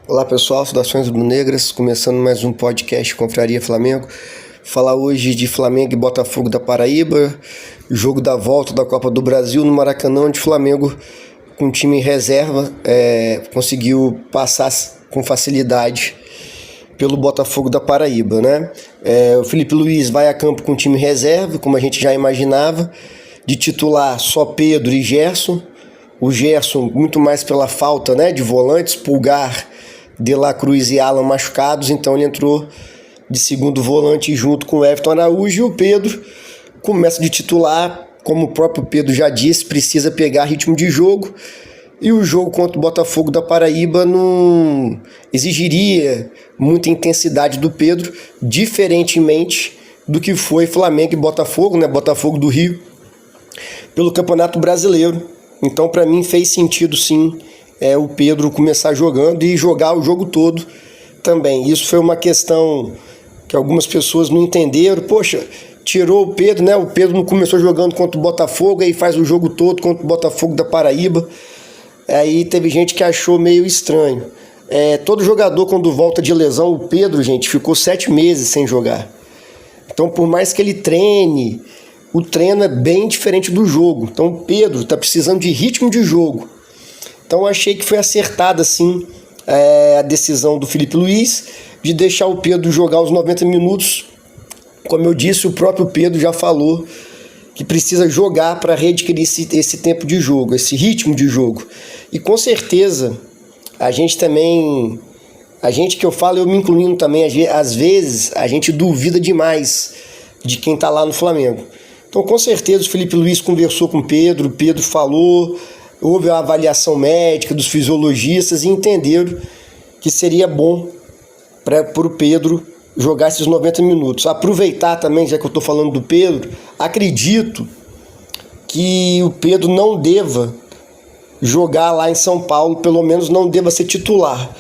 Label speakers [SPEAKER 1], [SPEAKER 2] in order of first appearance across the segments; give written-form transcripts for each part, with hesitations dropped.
[SPEAKER 1] Olá pessoal, saudações rubro-negras, começando mais um podcast Confraria Flamengo. Falar hoje de Flamengo e Botafogo da Paraíba, jogo da volta da Copa do Brasil no Maracanã, onde o Flamengo, com time em reserva, conseguiu passar com facilidade pelo Botafogo da Paraíba, né? O Felipe Luiz vai a campo com time reserva, como a gente já imaginava, de titular só Pedro e Gerson. O Gerson muito mais pela falta, né, de volantes, Pulgar, De La Cruz e Alan machucados, então ele entrou de segundo volante junto com o Everton Araújo, e o Pedro começa de titular, como o próprio Pedro já disse, precisa pegar ritmo de jogo, e o jogo contra o Botafogo da Paraíba não exigiria muita intensidade do Pedro, diferentemente do que foi Flamengo e Botafogo, né, Botafogo do Rio, pelo Campeonato Brasileiro. Então para mim fez sentido sim o Pedro começar jogando e jogar o jogo todo também. Isso foi uma questão que algumas pessoas não entenderam. Poxa, tirou o Pedro, né? O Pedro não começou jogando contra o Botafogo, aí faz o jogo todo contra o Botafogo da Paraíba. Aí teve gente que achou meio estranho. Todo jogador, quando volta de lesão, o Pedro, gente, ficou 7 meses sem jogar. Então, por mais que ele treine, o treino é bem diferente do jogo. Então, o Pedro está precisando de ritmo de jogo. Então eu achei que foi acertada assim a decisão do Felipe Luiz de deixar o Pedro jogar os 90 minutos. Como eu disse, o próprio Pedro já falou que precisa jogar para readquirir esse tempo de jogo, esse ritmo de jogo. E com certeza, a gente que eu falo, eu me incluindo também, às vezes a gente duvida demais de quem está lá no Flamengo. Então com certeza o Felipe Luiz conversou com o Pedro falou, houve a avaliação médica dos fisiologistas e entenderam que seria bom para o Pedro jogar esses 90 minutos. Aproveitar também, já que eu estou falando do Pedro, acredito que o Pedro não deva jogar lá em São Paulo, pelo menos não deva ser titular.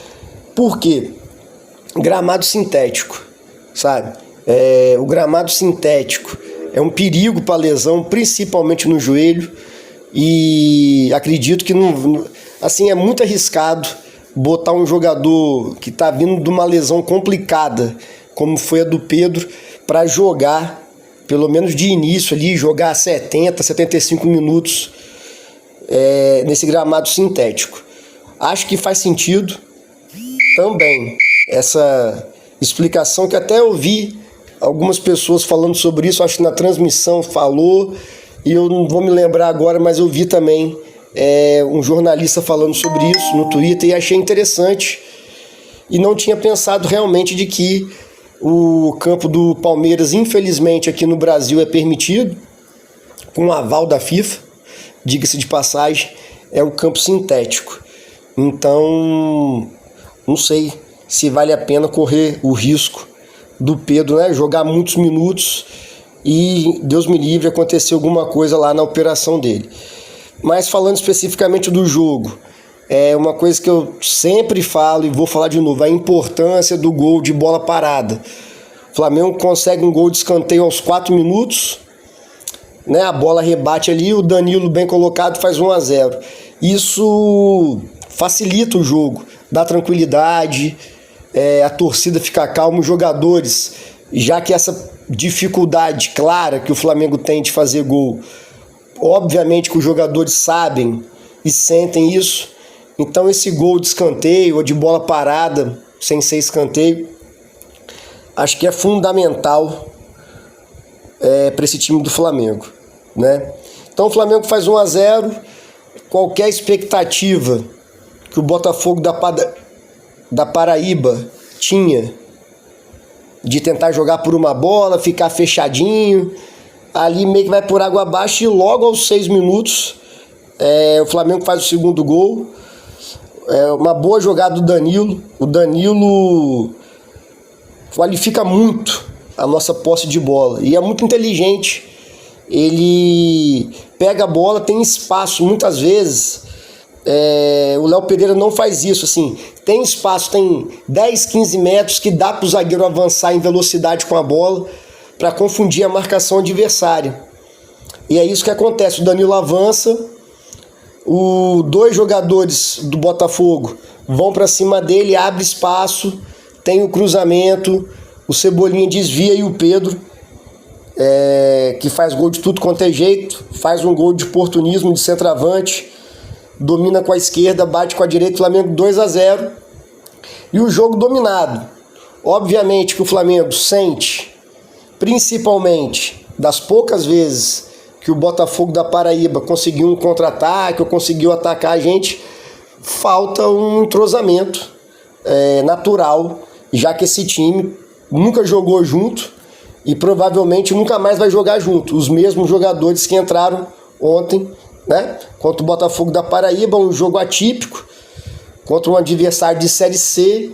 [SPEAKER 1] Por quê? Gramado sintético, sabe? O gramado sintético é um perigo para lesão, principalmente no joelho. E acredito que não, assim, é muito arriscado botar um jogador que está vindo de uma lesão complicada, como foi a do Pedro, para jogar, pelo menos de início ali, jogar 70, 75 minutos nesse gramado sintético. Acho que faz sentido também essa explicação que até eu vi algumas pessoas falando sobre isso, acho que na transmissão falou, e eu não vou me lembrar agora, mas eu vi também um jornalista falando sobre isso no Twitter e achei interessante. E não tinha pensado realmente de que o campo do Palmeiras, infelizmente, aqui no Brasil é permitido, com o aval da FIFA, diga-se de passagem, é o campo sintético. Então, não sei se vale a pena correr o risco do Pedro, né, jogar muitos minutos e, Deus me livre, acontecer alguma coisa lá na operação dele. Mas falando especificamente do jogo, é uma coisa que eu sempre falo e vou falar de novo, a importância do gol de bola parada. O Flamengo consegue um gol de escanteio aos 4 minutos, né, a bola rebate ali, o Danilo bem colocado faz 1-0. Isso facilita o jogo, dá tranquilidade, a torcida fica calma, os jogadores, já que essa dificuldade clara que o Flamengo tem de fazer gol, obviamente que os jogadores sabem e sentem isso, então esse gol de escanteio ou de bola parada, sem ser escanteio, acho que é fundamental para esse time do Flamengo, né? Então o Flamengo faz 1-0, qualquer expectativa que o Botafogo da Paraíba tinha de tentar jogar por uma bola, ficar fechadinho, ali meio que vai por água abaixo, e logo aos 6 minutos o Flamengo faz o segundo gol. Uma boa jogada do Danilo. O Danilo qualifica muito a nossa posse de bola e é muito inteligente. Ele pega a bola, tem espaço, muitas vezes o Léo Pereira não faz isso, assim, tem espaço, tem 10, 15 metros que dá para o zagueiro avançar em velocidade com a bola para confundir a marcação adversária. E é isso que acontece, o Danilo avança, dois jogadores do Botafogo vão para cima dele, abre espaço, tem o cruzamento, o Cebolinha desvia e o Pedro, que faz gol de tudo quanto é jeito, faz um gol de oportunismo de centroavante, domina com a esquerda, bate com a direita, Flamengo 2-0 e o jogo dominado. Obviamente que o Flamengo sente, principalmente das poucas vezes que o Botafogo da Paraíba conseguiu um contra-ataque ou conseguiu atacar a gente, falta um entrosamento natural, já que esse time nunca jogou junto e provavelmente nunca mais vai jogar junto. Os mesmos jogadores que entraram ontem, né, contra o Botafogo da Paraíba, um jogo atípico, contra um adversário de Série C.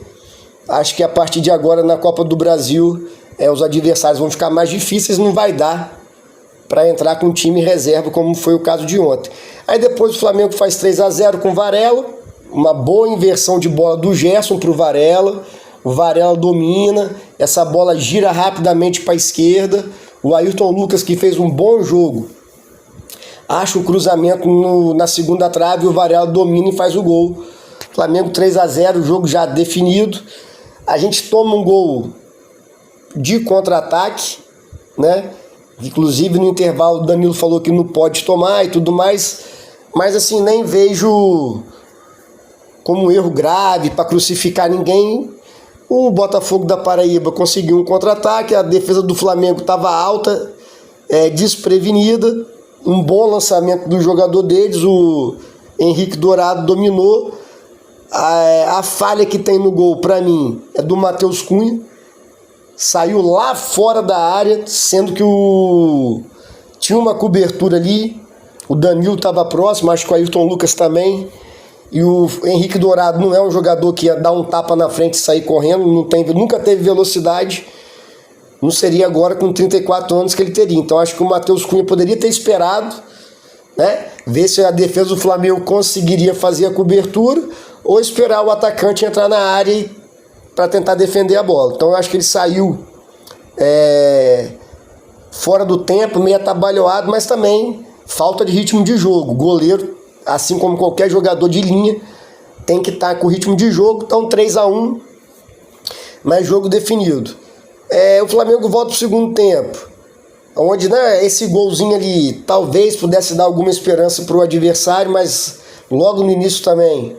[SPEAKER 1] Acho que a partir de agora na Copa do Brasil os adversários vão ficar mais difíceis, não vai dar para entrar com um time reserva, como foi o caso de ontem. Aí depois o Flamengo faz 3-0 com o Varela, uma boa inversão de bola do Gerson para o Varela domina, essa bola gira rapidamente para a esquerda, o Ayrton Lucas, que fez um bom jogo, acha o cruzamento na segunda trave, o Varela domina e faz o gol. Flamengo 3-0, o jogo já definido. A gente toma um gol de contra-ataque, né? Inclusive no intervalo o Danilo falou que não pode tomar e tudo mais, mas assim, nem vejo como um erro grave para crucificar ninguém. O Botafogo da Paraíba conseguiu um contra-ataque, a defesa do Flamengo estava alta, desprevenida, um bom lançamento do jogador deles, o Henrique Dourado dominou. A falha que tem no gol, para mim, é do Matheus Cunha, saiu lá fora da área, sendo que tinha uma cobertura ali, o Danilo estava próximo, acho que o Ayrton Lucas também, e o Henrique Dourado não é um jogador que ia dar um tapa na frente e sair correndo, nunca teve velocidade, não seria agora com 34 anos que ele teria. Então acho que o Matheus Cunha poderia ter esperado, né, ver se a defesa do Flamengo conseguiria fazer a cobertura, ou esperar o atacante entrar na área para tentar defender a bola. Então eu acho que ele saiu fora do tempo, meio atabalhoado, mas também falta de ritmo de jogo. O goleiro, assim como qualquer jogador de linha, tem que estar com ritmo de jogo. Então 3-1, mas jogo definido. O Flamengo volta para o segundo tempo, onde, né, esse golzinho ali talvez pudesse dar alguma esperança para o adversário, mas logo no início também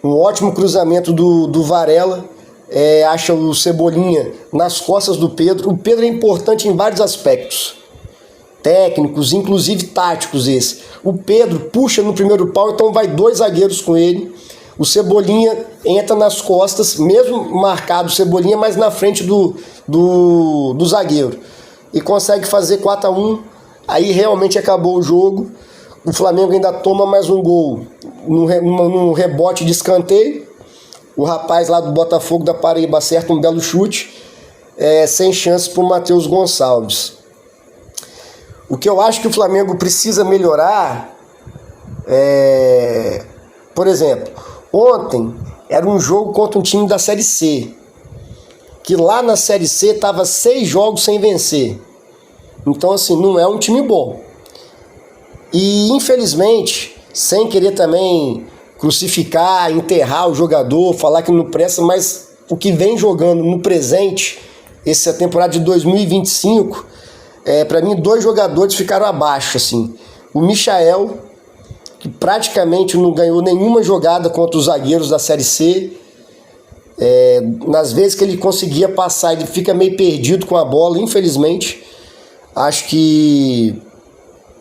[SPEAKER 1] um ótimo cruzamento do Varela, acha o Cebolinha nas costas do Pedro. O Pedro é importante em vários aspectos técnicos, inclusive táticos esse. O Pedro puxa no primeiro pau, então vai 2 zagueiros com ele. O Cebolinha entra nas costas, mesmo marcado o Cebolinha, mas na frente do zagueiro. E consegue fazer 4-1, aí realmente acabou o jogo. O Flamengo ainda toma mais um gol num rebote de escanteio. O rapaz lá do Botafogo da Paraíba acerta um belo chute, sem chance para o Matheus Gonçalves. O que eu acho que o Flamengo precisa melhorar por exemplo, ontem era um jogo contra um time da Série C, que lá na Série C estava 6 jogos sem vencer. Então assim, não é um time bom. E infelizmente, sem querer também crucificar, enterrar o jogador, falar que não presta, mas o que vem jogando no presente, essa temporada de 2025, para mim 2 jogadores ficaram abaixo, assim. O Michael, que praticamente não ganhou nenhuma jogada contra os zagueiros da Série C. Nas vezes que ele conseguia passar, ele fica meio perdido com a bola, infelizmente. Acho que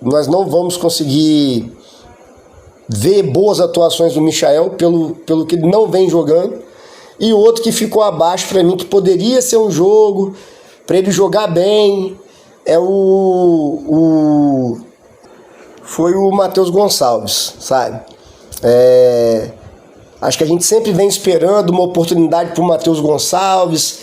[SPEAKER 1] nós não vamos conseguir ver boas atuações do Michael pelo que ele não vem jogando. E outro que ficou abaixo para mim, que poderia ser um jogo para ele jogar bem, foi o Matheus Gonçalves, sabe? Acho que a gente sempre vem esperando uma oportunidade para o Matheus Gonçalves.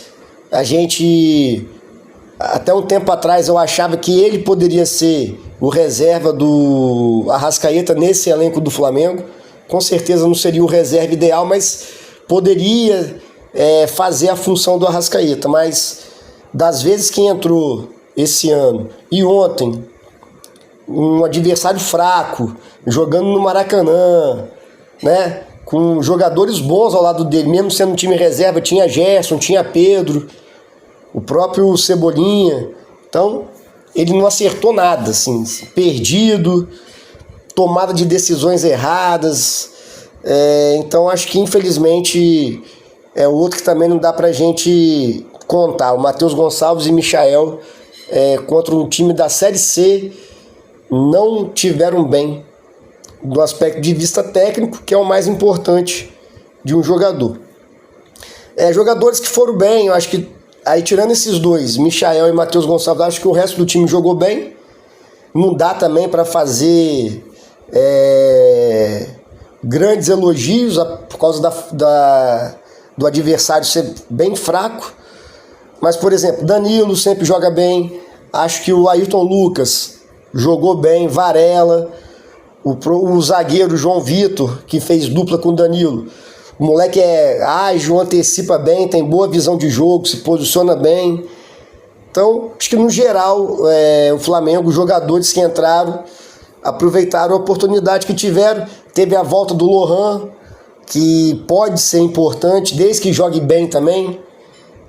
[SPEAKER 1] Até um tempo atrás eu achava que ele poderia ser o reserva do Arrascaeta nesse elenco do Flamengo. Com certeza não seria o reserva ideal, mas poderia fazer a função do Arrascaeta. Mas das vezes que entrou esse ano e ontem, um adversário fraco, jogando no Maracanã, né? com jogadores bons ao lado dele, mesmo sendo um time reserva, tinha Gerson, tinha Pedro, o próprio Cebolinha. Então, ele não acertou nada, assim, perdido, tomada de decisões erradas. Então, acho que infelizmente é outro que também não dá pra gente contar. O Matheus Gonçalves e Michael, contra um time da Série C, não tiveram bem do aspecto de vista técnico, que é o mais importante de um jogador. Jogadores que foram bem, eu acho que, aí tirando esses dois, Michael e Matheus Gonçalves, acho que o resto do time jogou bem. Não dá também para fazer grandes elogios por causa do adversário ser bem fraco. Mas, por exemplo, Danilo sempre joga bem. Acho que o Ayrton Lucas jogou bem. Varela, o zagueiro João Vitor, que fez dupla com o Danilo. O moleque é ágil, antecipa bem, tem boa visão de jogo, se posiciona bem. Então, acho que no geral, o Flamengo, os jogadores que entraram, aproveitaram a oportunidade que tiveram. Teve a volta do Lohan, que pode ser importante, desde que jogue bem também.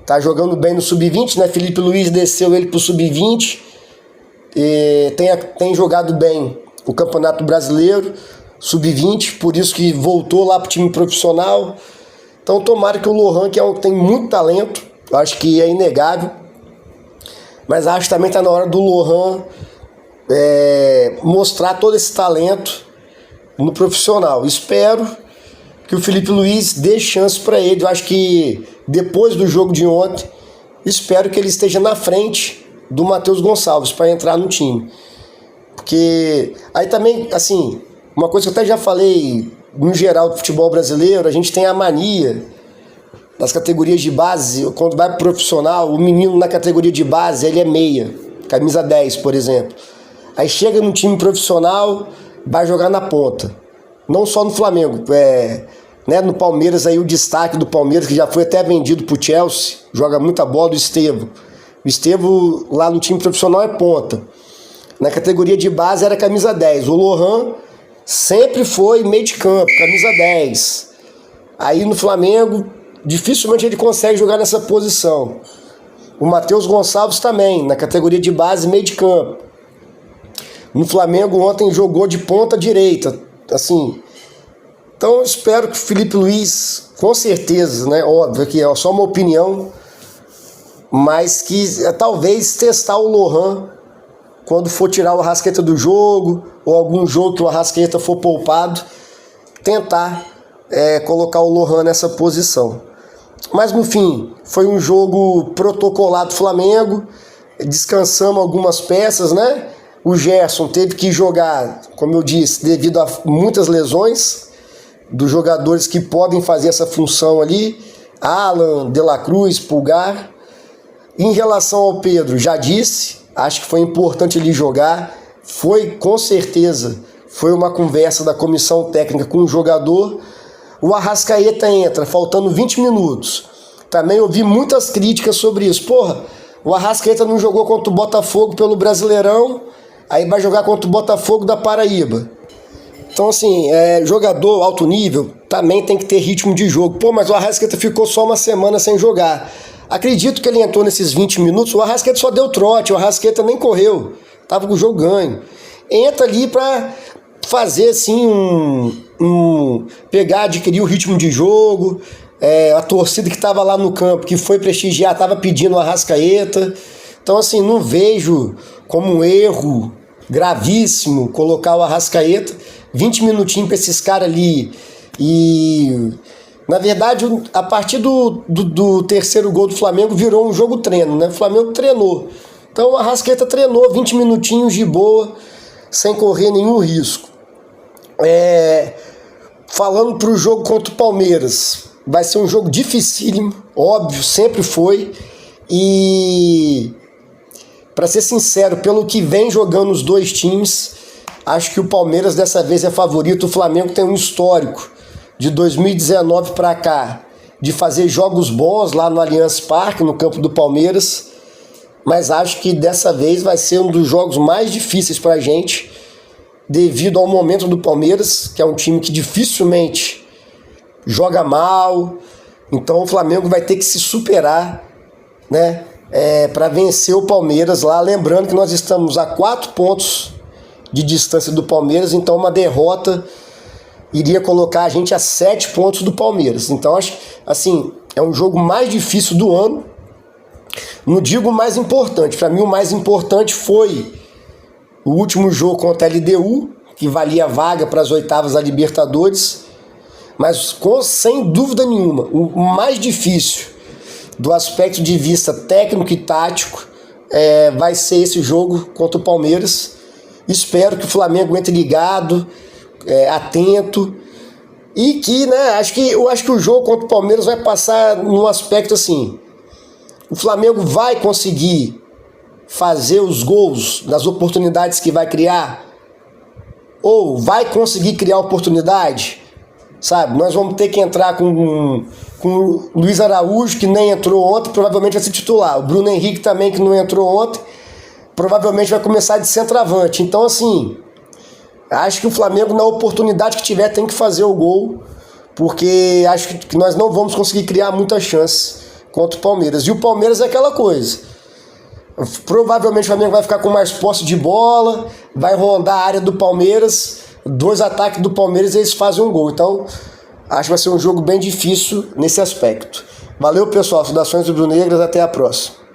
[SPEAKER 1] Tá jogando bem no Sub-20, né? Felipe Luiz desceu ele pro Sub-20. Tem jogado bem o Campeonato Brasileiro, Sub-20, por isso que voltou lá pro time profissional. Então tomara que o Lohan, que tem muito talento, eu acho que é inegável, mas acho que também tá na hora do Lohan mostrar todo esse talento no profissional. Espero que o Felipe Luiz dê chance para ele. Eu acho que depois do jogo de ontem, espero que ele esteja na frente do Matheus Gonçalves para entrar no time. Porque aí também, assim, uma coisa que eu até já falei, no geral do futebol brasileiro, a gente tem a mania nas categorias de base, quando vai pro profissional, o menino na categoria de base, ele é meia, camisa 10, por exemplo. Aí chega no time profissional, vai jogar na ponta. Não só no Flamengo, no Palmeiras aí o destaque do Palmeiras, que já foi até vendido pro Chelsea, joga muita bola, o Estevão. O Estevão lá no time profissional é ponta. Na categoria de base era camisa 10. O Lohan sempre foi meio de campo, camisa 10. Aí no Flamengo, dificilmente ele consegue jogar nessa posição. O Matheus Gonçalves também, na categoria de base, meio de campo. No Flamengo ontem jogou de ponta direita, assim. Então eu espero que o Felipe Luiz, com certeza, né, óbvio que é só uma opinião, mas que talvez testar o Lohan quando for tirar o Arrascaeta do jogo, ou algum jogo que o Arrascaeta for poupado, tentar colocar o Lohan nessa posição. Mas no fim, foi um jogo protocolado do Flamengo, descansamos algumas peças, né? O Gerson teve que jogar, como eu disse, devido a muitas lesões dos jogadores que podem fazer essa função ali, Alan, De La Cruz, Pulgar. Em relação ao Pedro, já disse, acho que foi importante ele jogar, com certeza, foi uma conversa da comissão técnica com o jogador. O Arrascaeta entra, faltando 20 minutos. Também ouvi muitas críticas sobre isso. Porra, o Arrascaeta não jogou contra o Botafogo pelo Brasileirão, aí vai jogar contra o Botafogo da Paraíba. Então, assim, jogador alto nível também tem que ter ritmo de jogo. Pô, mas o Arrascaeta ficou só uma semana sem jogar. Acredito que ele entrou nesses 20 minutos, o Arrascaeta só deu trote, o Arrascaeta nem correu, tava com o jogo ganho. Entra ali pra fazer, assim, adquirir o ritmo de jogo. A torcida que estava lá no campo, que foi prestigiar, estava pedindo o Arrascaeta. Então, assim, não vejo como um erro gravíssimo colocar o Arrascaeta 20 minutinhos para esses caras ali. E, na verdade, a partir do terceiro gol do Flamengo virou um jogo treino, né? O Flamengo treinou. Então, o Arrascaeta treinou 20 minutinhos de boa, sem correr nenhum risco. Falando para o jogo contra o Palmeiras, vai ser um jogo dificílimo, óbvio, sempre foi. E, para ser sincero, pelo que vem jogando os dois times, acho que o Palmeiras dessa vez é favorito. O Flamengo tem um histórico de 2019 para cá de fazer jogos bons lá no Allianz Parque, no campo do Palmeiras, mas acho que dessa vez vai ser um dos jogos mais difíceis para a gente, devido ao momento do Palmeiras, que é um time que dificilmente joga mal. Então o Flamengo vai ter que se superar, né, para vencer o Palmeiras lá. Lembrando que nós estamos a 4 pontos de distância do Palmeiras, então uma derrota iria colocar a gente a 7 pontos do Palmeiras. Então acho que assim, é um jogo mais difícil do ano. Não digo o mais importante, para mim o mais importante foi o último jogo contra a LDU, que valia a vaga para as oitavas da Libertadores, mas sem dúvida nenhuma, o mais difícil do aspecto de vista técnico e tático vai ser esse jogo contra o Palmeiras. Espero que o Flamengo entre ligado, atento, e que, né, eu acho que o jogo contra o Palmeiras vai passar num aspecto assim: o Flamengo vai conseguir fazer os gols nas oportunidades que vai criar, ou vai conseguir criar oportunidade, sabe? Nós vamos ter que entrar com o Luiz Araújo, que nem entrou ontem, provavelmente vai ser titular. O Bruno Henrique também, que não entrou ontem, provavelmente vai começar de centroavante. Então, assim, acho que o Flamengo, na oportunidade que tiver, tem que fazer o gol, porque acho que nós não vamos conseguir criar muitas chances contra o Palmeiras. E o Palmeiras é aquela coisa: provavelmente o Flamengo vai ficar com mais posse de bola, vai rondar a área do Palmeiras, 2 ataques do Palmeiras e eles fazem um gol. Então, acho que vai ser um jogo bem difícil nesse aspecto. Valeu, pessoal. Saudações rubro-negras, até a próxima.